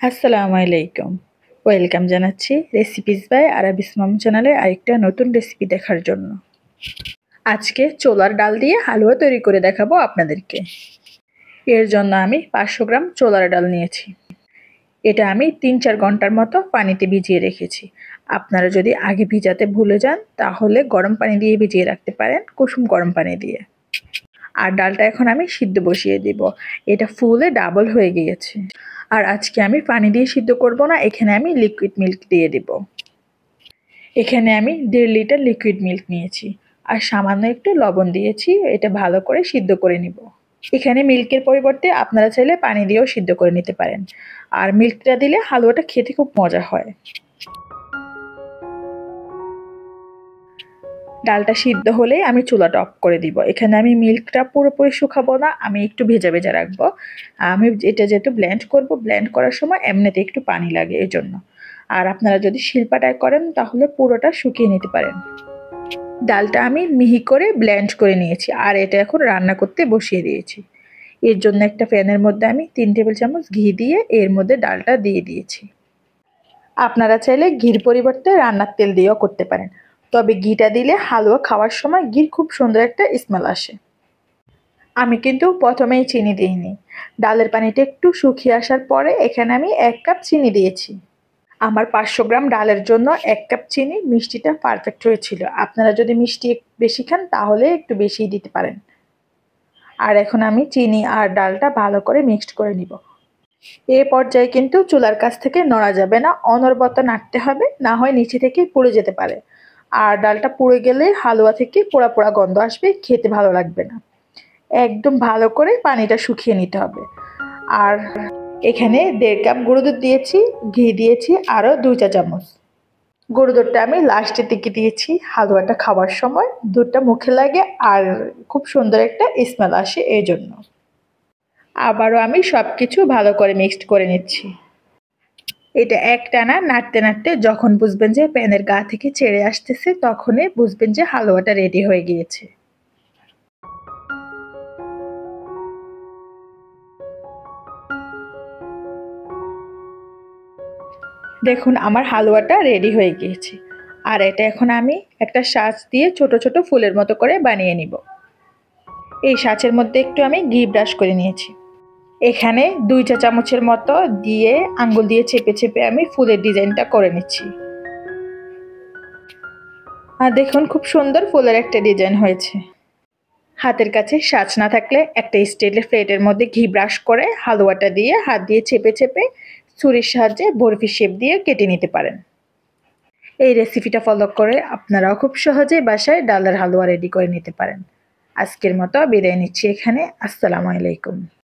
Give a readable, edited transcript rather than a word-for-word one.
আসসালামু আলাইকুম। ওয়েলকাম জানাচ্ছি রেসিপিস বাই আরাবিস মম চ্যানেলে আরেকটা নতুন রেসিপি দেখার জন্য। আজকে ছোলার ডাল দিয়ে হালুয়া তৈরি করে দেখাবো আপনাদেরকে। এর জন্য আমি 500 গ্রাম ছোলার ডাল নিয়েছি। এটা আমি 3-4 ঘন্টার মতো পানিতে ভিজিয়ে রেখেছি। আপনারা যদি আগে ভিজাতে ভুলে যান তাহলে গরম পানি দিয়ে ভিজিয়ে রাখতে পারেন, কুসুম গরম পানি দিয়ে। আর ডালটা এখন আমি সিদ্ধ বসিয়ে দিব। এটা ফুলে ডাবল হয়ে গিয়েছে। আর আজকে আমি পানি দিয়ে সিদ্ধ করব না, এখানে আমি লিকুইড মিল্ক দিয়ে দিব। এখানে আমি 1.5 লিটার লিকুইড মিল্ক নিয়েছি আর সামান্য একটু লবণ দিয়েছি। এটা ভালো করে সিদ্ধ করে নিব। এখানে মিল্কের পরিবর্তে আপনারা চাইলে পানি দিয়েও সিদ্ধ করে নিতে পারেন। আর মিল্কটা দিলে হালুয়াটা খেতে খুব মজা হয়। ডালটা সিদ্ধ হলেই আমি চুলাটা অফ করে দিব। এখানে আমি মিল্কটা পুরোপুরি শুকাবো না, আমি একটু ভেজা ভেজা রাখবো। আমি এটা যেহেতু ব্লেন্ড করার সময় এমনিতে একটু পানি লাগে এই জন্য। আর আপনারা যদি শিলপাটায় করেন তাহলে পুরোটা শুকিয়ে নিতে পারেন। ডালটা আমি মিহি করে ব্লেন্ড করে নিয়েছি আর এটা এখন রান্না করতে বসিয়ে দিয়েছি। এর জন্য একটা প্যানের মধ্যে আমি 3 টেবিল চামচ ঘি দিয়ে এর মধ্যে ডালটা দিয়ে দিয়েছি। আপনারা চাইলে ঘির পরিবর্তে রান্নার তেল দিয়েও করতে পারেন, তবে ঘিটা দিলে হালুয়া খাওয়ার সময় ঘির খুব সুন্দর একটা স্মেল আসে। আমি কিন্তু প্রথমেই চিনি দিইনি। ডালের পানিটা একটু শুকিয়ে আসার পরে এখানে আমি 1 কাপ চিনি দিয়েছি। আমার 500 গ্রাম ডালের জন্য 1 কাপ চিনি, মিষ্টিটা পারফেক্ট হয়েছিল। আপনারা যদি মিষ্টি বেশি খান তাহলে একটু বেশিই দিতে পারেন। আর এখন আমি চিনি আর ডালটা ভালো করে মিক্সড করে নিব। এই পর্যায়ে কিন্তু চুলার কাছ থেকে নড়া যাবে না, অনবরত নাড়তে হবে, না হয় নিচে থেকে পুড়ে যেতে পারে। আর ডালটা পুড়ে গেলে হালুয়া থেকে পোড়া পোড়া গন্ধ আসবে, খেতে ভালো লাগবে না। একদম ভালো করে পানিটা শুকিয়ে নিতে হবে। আর এখানে 1.5 কাপ গুঁড়ো দুধ দিয়েছি, ঘি দিয়েছি আরও 2 চা চামচ। গুঁড়ো দুধটা আমি লাস্টের দিকে দিয়েছি। হালুয়াটা খাওয়ার সময় দুধটা মুখে লাগে আর খুব সুন্দর একটা স্মেল আসে এই জন্য। আবারও আমি সব কিছু ভালো করে মিক্সড করে নিচ্ছি। এটা একটানা নাড়তে নাড়তে যখন বুঝবেন যে প্যানের গা থেকে ছেড়ে আসতেছে তখনই বুঝবেন যে হালুয়াটা রেডি হয়ে গিয়েছে। দেখুন আমার হালুয়াটা রেডি হয়ে গিয়েছে। আর এটা এখন আমি একটা সাজ দিয়ে ছোট ছোট ফুলের মতো করে বানিয়ে নিব। এই সাজের মধ্যে একটু আমি ঘি ব্রাশ করে নিয়েছি। এখানে 2 চা চামচের মতো দিয়ে আঙ্গুল দিয়ে চেপে চেপে আমি ফুলের ডিজাইনটা করে নিচ্ছি। আর দেখুন খুব সুন্দর ফুলের একটা ডিজাইন হয়েছে। হাতের কাছে সাজ না থাকলে একটা স্টিলের প্লেটের মধ্যে ঘি ব্রাশ করে হালুয়াটা দিয়ে হাত দিয়ে চেপে চেপে ছুরির সাহায্যে বরফি শেপ দিয়ে কেটে নিতে পারেন। এই রেসিপিটা ফলো করে আপনারাও খুব সহজেই বাসায় ডালের হালুয়া রেডি করে নিতে পারেন। আজকের মতো বিদায় নিচ্ছি এখানে। আসসালামু আলাইকুম।